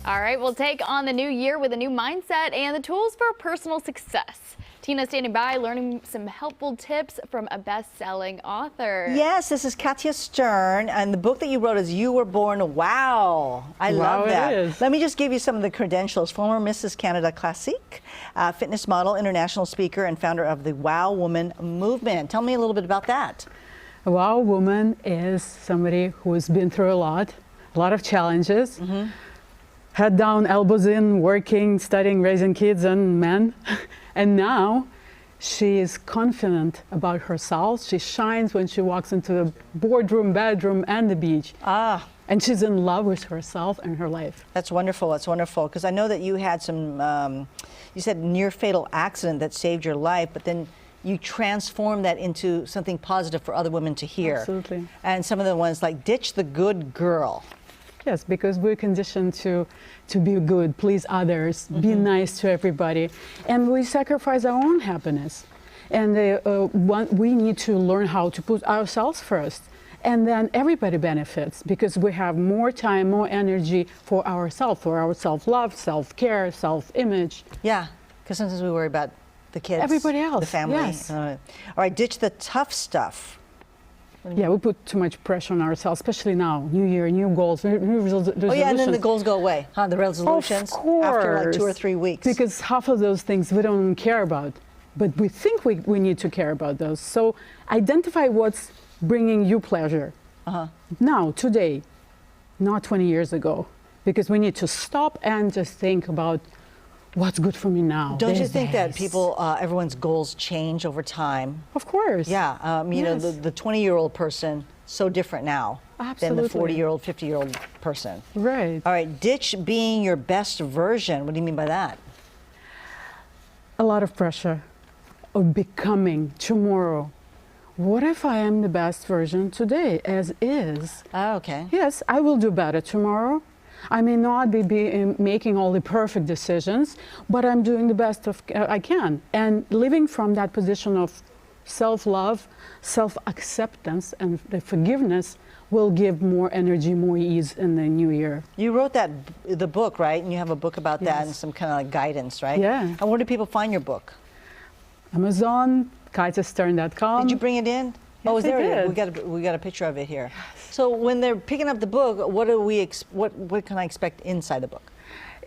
All right, we'll take on the new year with a new mindset and the tools for personal success. Tina's standing by, learning some helpful tips from a best-selling author. Yes, this is Katia Stern, and the book that you wrote is You Were Born Wow. I love that. It is. Let me just give you some of the credentials. Former Mrs. Canada Classique, fitness model, international speaker, and founder of the Wow Woman movement. Tell me a little bit about that. A Wow Woman is somebody who has been through a lot of challenges. Head down, elbows in, working, studying, raising kids and men. And now she is confident about herself. She shines when she walks into the boardroom, bedroom, and the beach. And she's in love with herself and her life. That's wonderful. That's wonderful. Because I know that you had some, you said near fatal accident that saved your life, but then you transformed that into something positive for other women to hear. Absolutely. And some of the ones like ditch the good girl. Yes, because we're conditioned to be good, please others, be nice to everybody, and we sacrifice our own happiness. And we need to learn how to put ourselves first, and then everybody benefits because we have more time, more energy for ourselves, for our self-love, self-care, self-image. Yeah, because sometimes we worry about the kids, everybody else, the family. yes. All right, ditch the tough stuff. Yeah, we put too much pressure on ourselves, especially now. New year, new goals, new resolutions. Oh yeah, and then the goals go away, huh? The resolutions of course, after like 2 or 3 weeks. Because half of those things we don't care about, but we think we need to care about those. So identify what's bringing you pleasure. Now, today, not 20 years ago, because we need to stop and just think about what's good for me now. Don't you think that people, everyone's goals change over time? Of course. Yeah, you know, the 20-year-old person, so different now than the 40-year-old, 50-year-old person. Right. All right, ditch being your best version. What do you mean by that? A lot of pressure of becoming tomorrow. What if I am the best version today, as is? Oh, okay. Yes, I will do better tomorrow. I may not be making all the perfect decisions, but I'm doing the best I can. And living from that position of self-love, self-acceptance, and the forgiveness will give more energy, more ease in the new year. You wrote the book, right? And you have a book about that and some kind of like guidance, right? Yeah. And where do people find your book? Amazon, KatiaStern.com. Did you bring it in? Yes, there I it did. is. We got a picture of it here. So when they're picking up the book, what can I expect inside the book?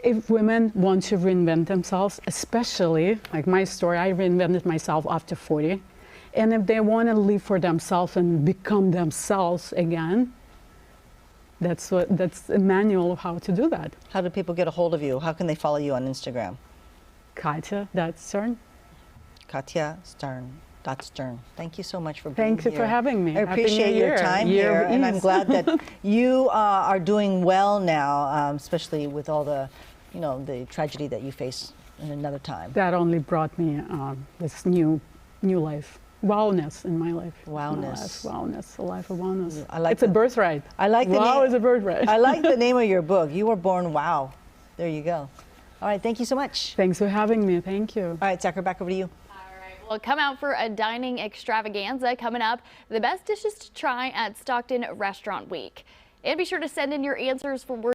If women want to reinvent themselves, especially like my story, I reinvented myself after 40, and if they want to live for themselves and become themselves again, that's a manual of how to do that. How do people get a hold of you? How can they follow you on Instagram? Katia.Stern. Katia Stern. Stern. Thank you so much for being Thank you here. for having me. I appreciate your time here, and I'm glad that you are doing well now, especially with all the, you know, the tragedy that you faced in another time. That only brought me this new life, wowness in my life. Wowness. Wellness, a life of wellness. I like it's a birthright. I like the wow name. is a birthright. I like the name of your book. You Were Born Wow. There you go. All right, thank you so much. Thanks for having me. Thank you. All right, Zachary, back over to you. Well, come out for a dining extravaganza coming up. The best dishes to try at Stockton Restaurant Week. And be sure to send in your answers for